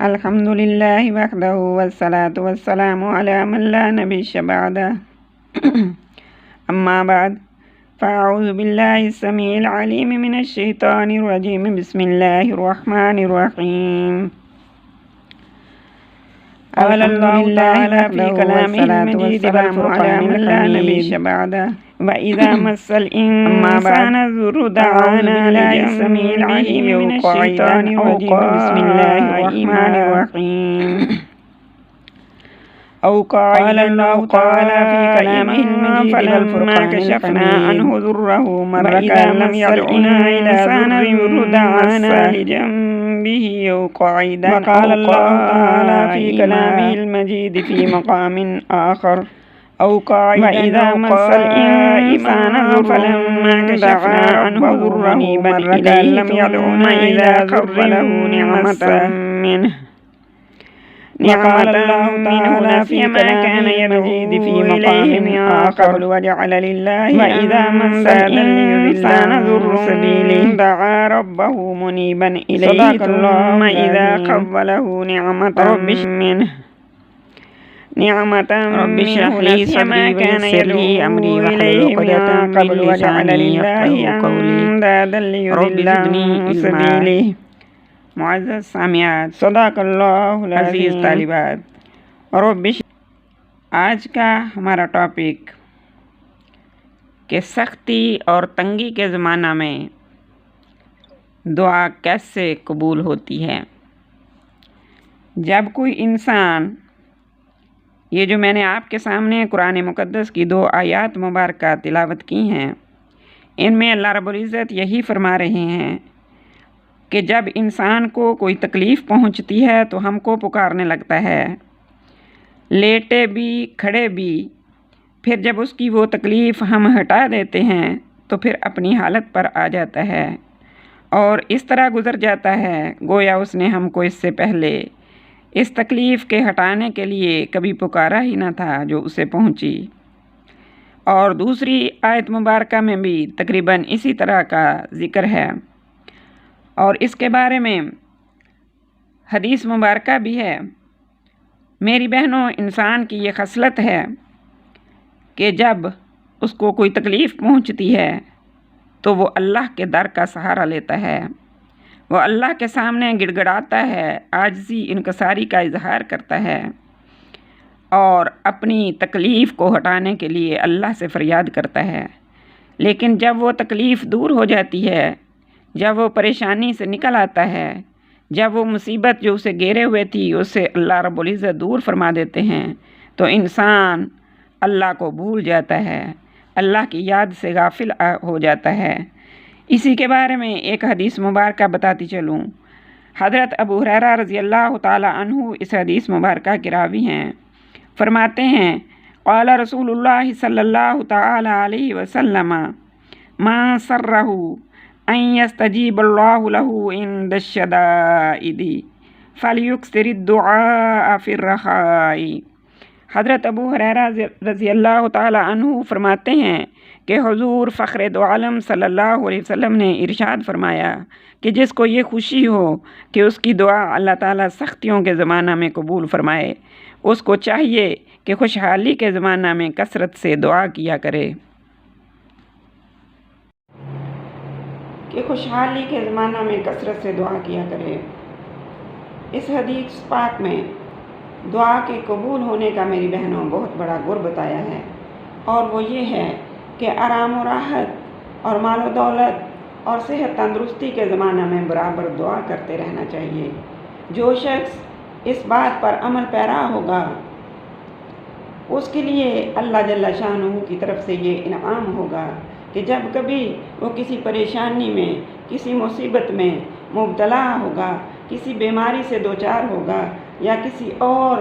الحمد للہ وحدہ والصلاة والسلام علی من لا نبی بعدہ اما بعد فاعوذ باللہ السمیع العلیم من الشیطان الرجیم بسم اللہ الرحمن الرحیم قال اللہ تعالی فی کلامہ المجید والفرقان الحمید وَإِذَا مَسَّ الْإِنسَانَ الضُّرُّ دَعَانَا لِجَنبِهِ الْعَلِيمِ مِنَ الشَّيْطَانِ الرَّجِيمِ بسم الله الرحمن الرحيم أو قال الله تعالى في كلامه المجيد فلما كشفنا عنه ضره مر كأن لم يدعنا إلى ضر دعانا لجنبه أو قاعدا وقال الله تعالى في كلامه المجيد في مقام آخر أو قاعدا وإذا مس الإنسان ضر فلما كشفنا عنه ضره مر كأن لم يدعنا إلى ضر له نعمة منه فيما كان يبغي في مقام آخر وجعل لله وإذا مس الإنسان ضر سبيله دعا ربه منيبا إليه ثم إذا خوله نعمة رب اشرح لي صدري ويسر لي أمري واحلل عقدة من لساني يفقهوا قولي رب زدني علما. معزز سامعات، صدق اللہ العزیز طالبات. آج کا ہمارا ٹاپک کہ سختی اور تنگی کے زمانہ میں دعا کیسے قبول ہوتی ہے. جب کوئی انسان، یہ جو میں نے آپ کے سامنے قرآن مقدس کی 2 آیات مبارکہ تلاوت کی ہیں، ان میں اللہ رب العزت یہی فرما رہے ہیں کہ جب انسان کو کوئی تکلیف پہنچتی ہے تو ہم کو پکارنے لگتا ہے، لیٹے بھی کھڑے بھی. پھر جب اس کی وہ تکلیف ہم ہٹا دیتے ہیں تو پھر اپنی حالت پر آ جاتا ہے اور اس طرح گزر جاتا ہے گویا اس نے ہم کو اس سے پہلے اس تکلیف کے ہٹانے کے لیے کبھی پکارا ہی نہ تھا جو اسے پہنچی. اور دوسری آیت مبارکہ میں بھی تقریباً اسی طرح کا ذکر ہے، اور اس کے بارے میں حدیث مبارکہ بھی ہے. میری بہنوں، انسان کی یہ خصلت ہے کہ جب اس کو کوئی تکلیف پہنچتی ہے تو وہ اللہ کے در کا سہارا لیتا ہے، وہ اللہ کے سامنے گڑ گڑاتا ہے، عاجزی انکساری کا اظہار کرتا ہے اور اپنی تکلیف کو ہٹانے کے لیے اللہ سے فریاد کرتا ہے. لیکن جب وہ تکلیف دور ہو جاتی ہے، جب وہ پریشانی سے نکل آتا ہے، جب وہ مصیبت جو اسے گھیرے ہوئے تھی اسے اللہ رب العزت دور فرما دیتے ہیں، تو انسان اللہ کو بھول جاتا ہے، اللہ کی یاد سے غافل ہو جاتا ہے. اسی کے بارے میں ایک حدیث مبارکہ بتاتی چلوں. حضرت ابو ہریرہ رضی اللہ تعالی عنہ اس حدیث مبارکہ کے راوی ہیں. فرماتے ہیں، قال رسول اللہ صلی اللہ تعالی علیہ وسلم ما سرہ ان یستجیب اللہ له عند الشدائد فلیکثر الدعاء فی الرخاء. حضرت ابو ہریرہ رضی اللہ تعالی عنہ فرماتے ہیں کہ حضور فخر دو عالم صلی اللہ علیہ وسلم نے ارشاد فرمایا کہ جس کو یہ خوشی ہو کہ اس کی دعا اللہ تعالیٰ سختیوں کے زمانہ میں قبول فرمائے، اس کو چاہیے کہ خوشحالی کے زمانہ میں کثرت سے دعا کیا کرے. خوشحالی کے زمانہ میں کثرت سے دعا کیا کرے. اس حدیث پاک میں دعا کے قبول ہونے کا میری بہنوں بہت بڑا گر بتایا ہے، اور وہ یہ ہے کہ آرام و راحت اور مال و دولت اور صحت تندرستی کے زمانہ میں برابر دعا کرتے رہنا چاہیے. جو شخص اس بات پر عمل پیرا ہوگا اس کے لیے اللہ جل شانہ کی طرف سے یہ انعام ہوگا کہ جب کبھی وہ کسی پریشانی میں، کسی مصیبت میں مبتلا ہوگا، کسی بیماری سے دوچار ہوگا یا کسی اور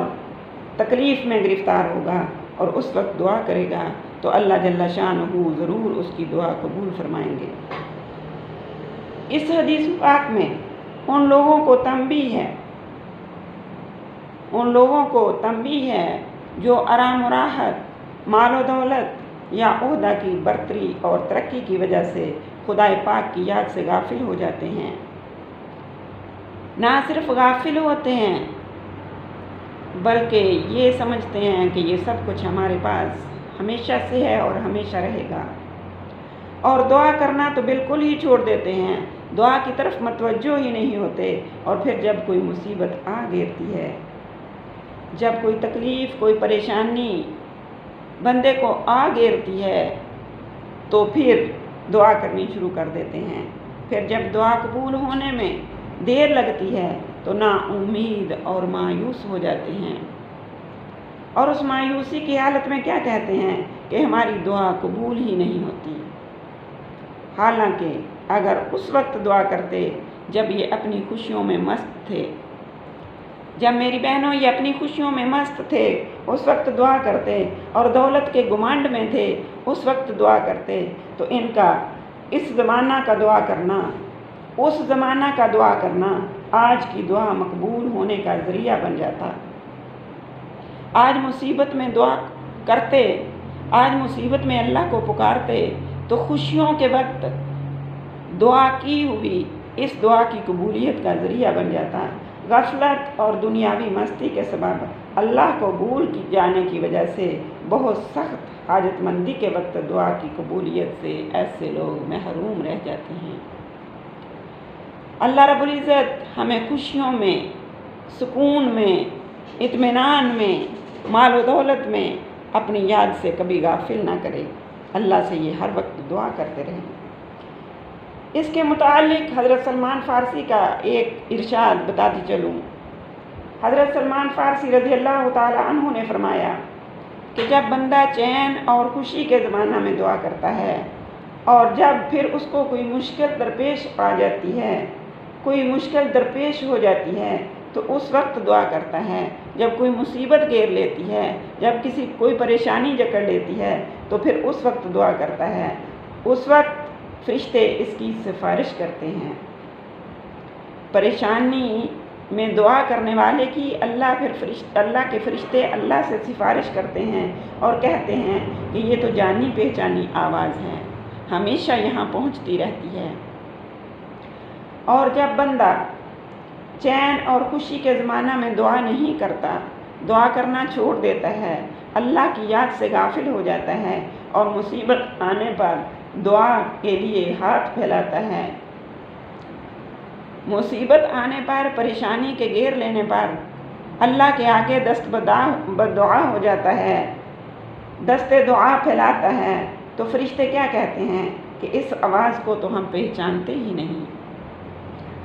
تکلیف میں گرفتار ہوگا اور اس وقت دعا کرے گا تو اللہ جل شانہ ضرور اس کی دعا قبول فرمائیں گے. اس حدیث پاک میں ان لوگوں کو تنبیہ ہے جو آرام و راحت، مال و دولت یا عہدہ کی برتری اور ترقی کی وجہ سے خدائے پاک کی یاد سے غافل ہو جاتے ہیں. نہ صرف غافل ہوتے ہیں بلکہ یہ سمجھتے ہیں کہ یہ سب کچھ ہمارے پاس ہمیشہ سے ہے اور ہمیشہ رہے گا، اور دعا کرنا تو بالکل ہی چھوڑ دیتے ہیں، دعا کی طرف متوجہ ہی نہیں ہوتے۔ اور پھر جب کوئی مصیبت آ گرتی ہے، جب کوئی تکلیف، کوئی پریشانی بندے کو آ گھیرتی ہے تو پھر دعا کرنی شروع کر دیتے ہیں۔ پھر جب دعا قبول ہونے میں دیر لگتی ہے تو نا امید اور مایوس ہو جاتے ہیں، اور اس مایوسی کی حالت میں کیا کہتے ہیں کہ ہماری دعا قبول ہی نہیں ہوتی۔ حالانکہ اگر اس وقت دعا کرتے جب یہ اپنی خوشیوں میں مست تھے، جب میری بہنوں یہ اپنی خوشیوں میں مست تھے اس وقت دعا کرتے، اور دولت کے گمانڈ میں تھے اس وقت دعا کرتے، تو ان کا اس زمانہ کا دعا کرنا، اس زمانہ کا دعا کرنا آج کی دعا مقبول ہونے کا ذریعہ بن جاتا۔ آج مصیبت میں دعا کرتے، آج مصیبت میں اللہ کو پکارتے تو خوشیوں کے وقت دعا کی ہوئی اس دعا کی قبولیت کا ذریعہ بن جاتا۔ غفلت اور دنیاوی مستی کے سبب اللہ کو بھول جانے کی وجہ سے بہت سخت حاجت مندی کے وقت دعا کی قبولیت سے ایسے لوگ محروم رہ جاتے ہیں۔ اللہ رب العزت ہمیں خوشیوں میں، سکون میں، اطمینان میں، مال و دولت میں اپنی یاد سے کبھی غافل نہ کرے۔ اللہ سے یہ ہر وقت دعا کرتے رہیں۔ اس کے متعلق حضرت سلمان فارسی کا ایک ارشاد بتاتی چلوں۔ حضرت سلمان فارسی رضی اللہ تعالی عنہ نے فرمایا کہ جب بندہ چین اور خوشی کے زمانہ میں دعا کرتا ہے، اور جب پھر اس کو کوئی مشکل درپیش آ جاتی ہے، کوئی مشکل درپیش ہو جاتی ہے تو اس وقت دعا کرتا ہے۔ جب کوئی مصیبت گھیر لیتی ہے، جب کوئی پریشانی جکڑ لیتی ہے تو پھر اس وقت دعا کرتا ہے۔ اس وقت فرشتے اس کی سفارش کرتے ہیں۔ پریشانی میں دعا کرنے والے کی اللہ کے فرشتے اللہ سے سفارش کرتے ہیں اور کہتے ہیں کہ یہ تو جانی پہچانی آواز ہے، ہمیشہ یہاں پہنچتی رہتی ہے۔ اور جب بندہ چین اور خوشی کے زمانہ میں دعا نہیں کرتا، دعا کرنا چھوڑ دیتا ہے، اللہ کی یاد سے غافل ہو جاتا ہے اور مصیبت آنے پر دعا کے لیے ہاتھ پھیلاتا ہے، مصیبت آنے پر، پریشانی کے گھیر لینے پر اللہ کے آگے دست بدعا ہو جاتا ہے، دست دعا پھیلاتا ہے، تو فرشتے کیا کہتے ہیں کہ اس آواز کو تو ہم پہچانتے ہی نہیں،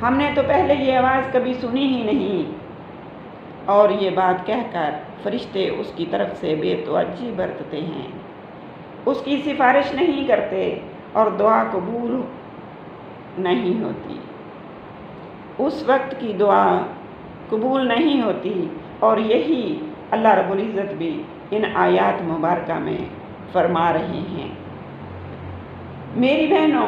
ہم نے تو پہلے یہ آواز کبھی سنی ہی نہیں۔ اور یہ بات کہہ کر فرشتے اس کی طرف سے بے توجہی برتتے ہیں، اس کی سفارش نہیں کرتے اور دعا قبول نہیں ہوتی۔ اس وقت کی دعا قبول نہیں ہوتی، اور یہی اللہ رب العزت بھی ان آیات مبارکہ میں فرما رہے ہیں۔ میری بہنوں،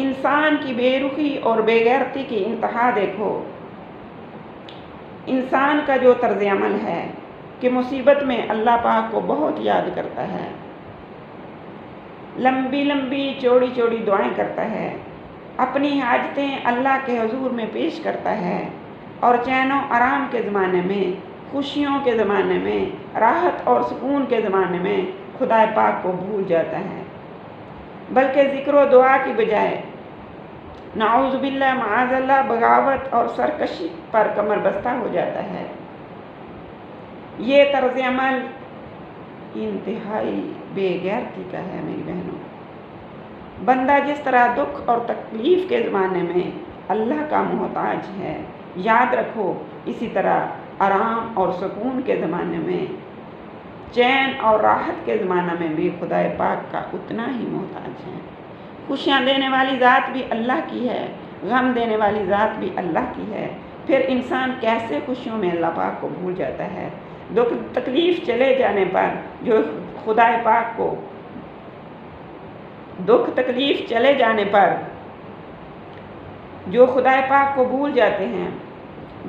انسان کی بے رخی اور بے غیرتی کی انتہا دیکھو۔ انسان کا جو طرز عمل ہے کہ مصیبت میں اللہ پاک کو بہت یاد کرتا ہے، لمبی لمبی چوڑی چوڑی دعائیں کرتا ہے، اپنی حاجتیں اللہ کے حضور میں پیش کرتا ہے، اور چین و آرام کے زمانے میں، خوشیوں کے زمانے میں، راحت اور سکون کے زمانے میں خدا پاک کو بھول جاتا ہے، بلکہ ذکر و دعا کی بجائے نعوذ باللہ معاذ اللہ بغاوت اور سرکشی پر کمر بستہ ہو جاتا ہے۔ یہ طرز عمل انتہائی بے غیرتی کا ہے میری بہنوں۔ بندہ جس طرح دکھ اور تکلیف کے زمانے میں اللہ کا محتاج ہے، یاد رکھو اسی طرح آرام اور سکون کے زمانے میں، چین اور راحت کے زمانہ میں بھی خدا پاک کا اتنا ہی محتاج ہے۔ خوشیاں دینے والی ذات بھی اللہ کی ہے، غم دینے والی ذات بھی اللہ کی ہے، پھر انسان کیسے خوشیوں میں اللہ پاک کو بھول جاتا ہے؟ دکھ تکلیف چلے جانے پر جو خدا پاک کو دکھ تکلیف چلے جانے پر جو خدا پاک کو بھول جاتے ہیں،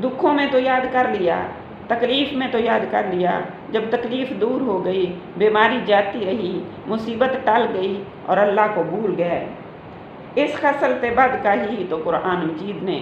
دکھوں میں تو یاد کر لیا، تکلیف میں تو یاد کر لیا، جب تکلیف دور ہو گئی، بیماری جاتی رہی، مصیبت ٹل گئی اور اللہ کو بھول گئے۔ اس خصلت بد کا ہی تو قرآن مجید نے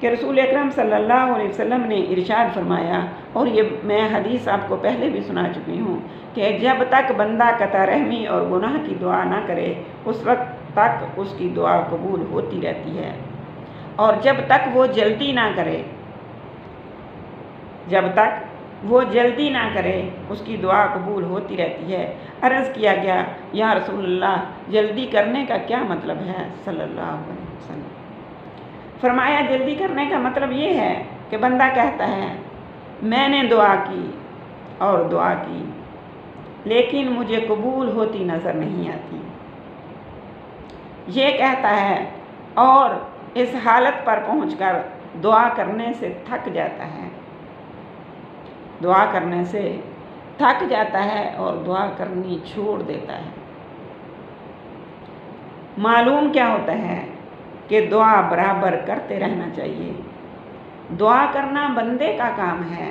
کہ رسول اکرم صلی اللہ علیہ وسلم نے ارشاد فرمایا، اور یہ میں حدیث آپ کو پہلے بھی سنا چکی ہوں، کہ جب تک بندہ قطع رحمی اور گناہ کی دعا نہ کرے اس وقت تک اس کی دعا قبول ہوتی رہتی ہے، اور جب تک وہ جلدی نہ کرے اس کی دعا قبول ہوتی رہتی ہے۔ عرض کیا گیا، یا رسول اللہ، جلدی کرنے کا کیا مطلب ہے صلی اللہ علیہ وسلم؟ فرمایا، جلدی کرنے کا مطلب یہ ہے کہ بندہ کہتا ہے میں نے دعا کی لیکن مجھے قبول ہوتی نظر نہیں آتی، یہ کہتا ہے اور اس حالت پر پہنچ کر دعا کرنے سے تھک جاتا ہے اور دعا کرنی چھوڑ دیتا ہے۔ معلوم کیا ہوتا ہے کہ دعا برابر کرتے رہنا چاہیے۔ دعا کرنا بندے کا کام ہے،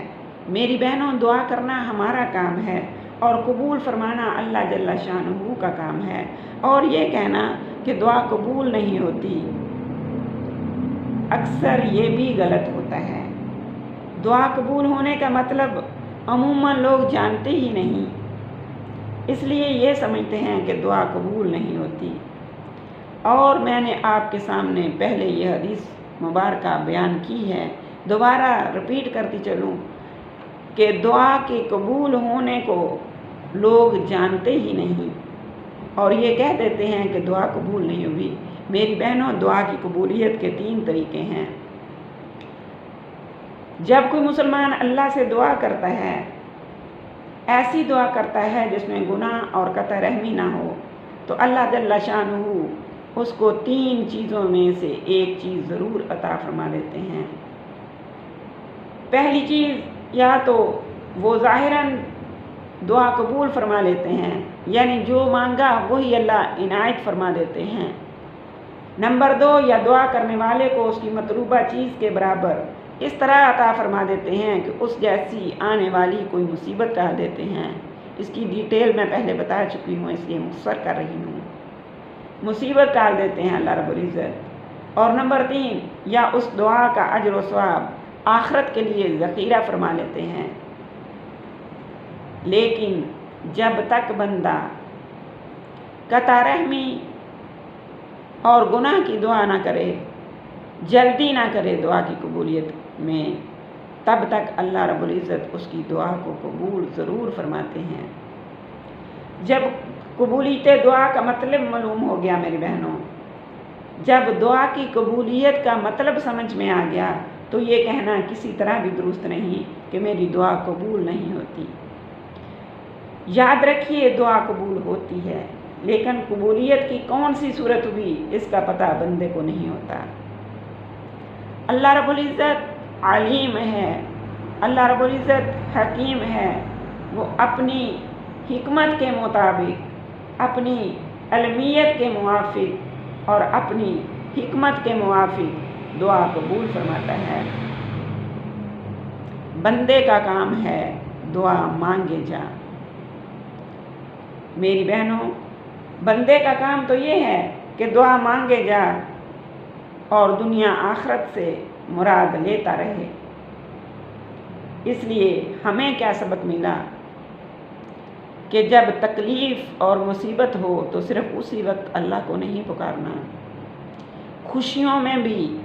میری بہنوں، دعا کرنا ہمارا کام ہے، اور قبول فرمانا اللہ جل شانہ کا کام ہے۔ اور یہ کہنا کہ دعا قبول نہیں ہوتی، اکثر یہ بھی غلط ہوتا ہے۔ دعا قبول ہونے کا مطلب عموماً لوگ جانتے ہی نہیں، اس لیے یہ سمجھتے ہیں کہ دعا قبول نہیں ہوتی۔ اور میں نے آپ کے سامنے پہلے یہ حدیث مبارکہ بیان کی ہے، دوبارہ رپیٹ کرتی چلوں کہ دعا کے قبول ہونے کو لوگ جانتے ہی نہیں، اور یہ کہہ دیتے ہیں کہ دعا قبول نہیں ہوئی۔ میری بہنوں، دعا کی قبولیت کے 3 طریقے ہیں۔ جب کوئی مسلمان اللہ سے دعا کرتا ہے، ایسی دعا کرتا ہے جس میں گناہ اور قطع رحمی نہ ہو، تو اللہ جل شانہ اس کو 3 چیزوں میں سے ایک چیز ضرور عطا فرما دیتے ہیں۔ پہلی چیز، یا تو وہ ظاہراً دعا قبول فرما لیتے ہیں، یعنی جو مانگا وہی اللہ عنایت فرما دیتے ہیں۔ نمبر 2، یا دعا کرنے والے کو اس کی مطلوبہ چیز کے برابر اس طرح عطا فرما دیتے ہیں کہ اس جیسی آنے والی کوئی مصیبت ٹال دیتے ہیں۔ اس کی ڈیٹیل میں پہلے بتا چکی ہوں، اس لیے مختصر کر رہی ہوں۔ مصیبت ٹال دیتے ہیں اللہ رب العزت۔ اور نمبر 3، یا اس دعا کا اجر و ثواب آخرت کے لیے ذخیرہ فرما لیتے ہیں۔ لیکن جب تک بندہ قطع رحمی اور گناہ کی دعا نہ کرے، جلدی نہ کرے دعا کی قبولیت میں، تب تک اللہ رب العزت اس کی دعا کو قبول ضرور فرماتے ہیں۔ جب قبولیت دعا کا مطلب معلوم ہو گیا میری بہنوں، جب دعا کی قبولیت کا مطلب سمجھ میں آ گیا، تو یہ کہنا کسی طرح بھی درست نہیں کہ میری دعا قبول نہیں ہوتی۔ یاد رکھیے، دعا قبول ہوتی ہے، لیکن قبولیت کی کون سی صورت ہوئی اس کا پتہ بندے کو نہیں ہوتا۔ اللہ رب العزت علیم ہے، اللہ رب العزت حکیم ہے، وہ اپنی حکمت کے مطابق، اپنی علمیت کے موافق اور اپنی حکمت کے موافق دعا قبول فرماتا ہے۔ بندے کا کام ہے دعا مانگے جا۔ میری بہنوں، بندے کا کام تو یہ ہے کہ دعا مانگے جا اور دنیا آخرت سے مراد لیتا رہے۔ اس لیے ہمیں کیا سبق ملا کہ جب تکلیف اور مصیبت ہو تو صرف اسی وقت اللہ کو نہیں پکارنا، خوشیوں میں بھی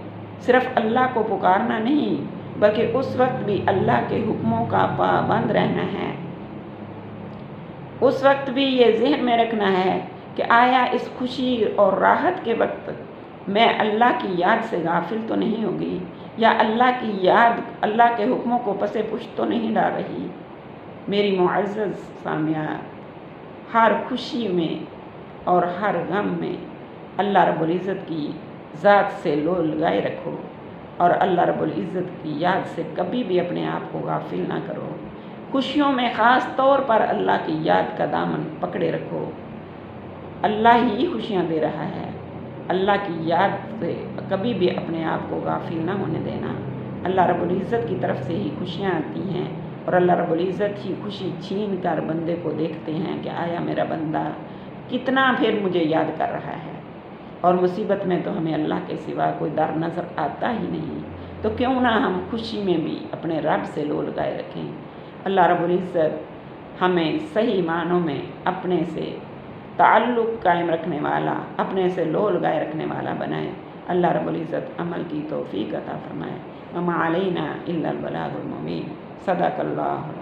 صرف اللہ کو پکارنا نہیں، بلکہ اس وقت بھی اللہ کے حکموں کا پابند رہنا ہے۔ اس وقت بھی یہ ذہن میں رکھنا ہے کہ آیا اس خوشی اور راحت کے وقت میں اللہ کی یاد سے غافل تو نہیں ہوگی، یا اللہ کی یاد اللہ کے حکموں کو پس پشت تو نہیں ڈال رہی۔ میری معزز سامعات، ہر خوشی میں اور ہر غم میں اللہ رب العزت کی ذات سے لو لگائے رکھو، اور اللہ رب العزت کی یاد سے کبھی بھی اپنے آپ کو غافل نہ کرو۔ خوشیوں میں خاص طور پر اللہ کی یاد کا دامن پکڑے رکھو۔ اللہ ہی خوشیاں دے رہا ہے، اللہ کی یاد سے کبھی بھی اپنے آپ کو غافل نہ ہونے دینا۔ اللہ رب العزت کی طرف سے ہی خوشیاں آتی ہیں، اور اللہ رب العزت ہی خوشی چھین کر بندے کو دیکھتے ہیں کہ آیا میرا بندہ کتنا پھر مجھے یاد کر رہا ہے۔ اور مصیبت میں تو ہمیں اللہ کے سوا کوئی در نظر آتا ہی نہیں۔ تو کیوں نہ ہم خوشی میں بھی اپنے رب سے لو لگائے رکھیں۔ اللہ رب العزت ہمیں صحیح معنوں میں اپنے سے تعلق قائم رکھنے والا، اپنے سے لو لگائے رکھنے والا بنائے۔ اللہ رب العزت عمل کی توفیق عطا فرمائے۔ وما علینا الا البلاغ المبین۔ صدق اللہ۔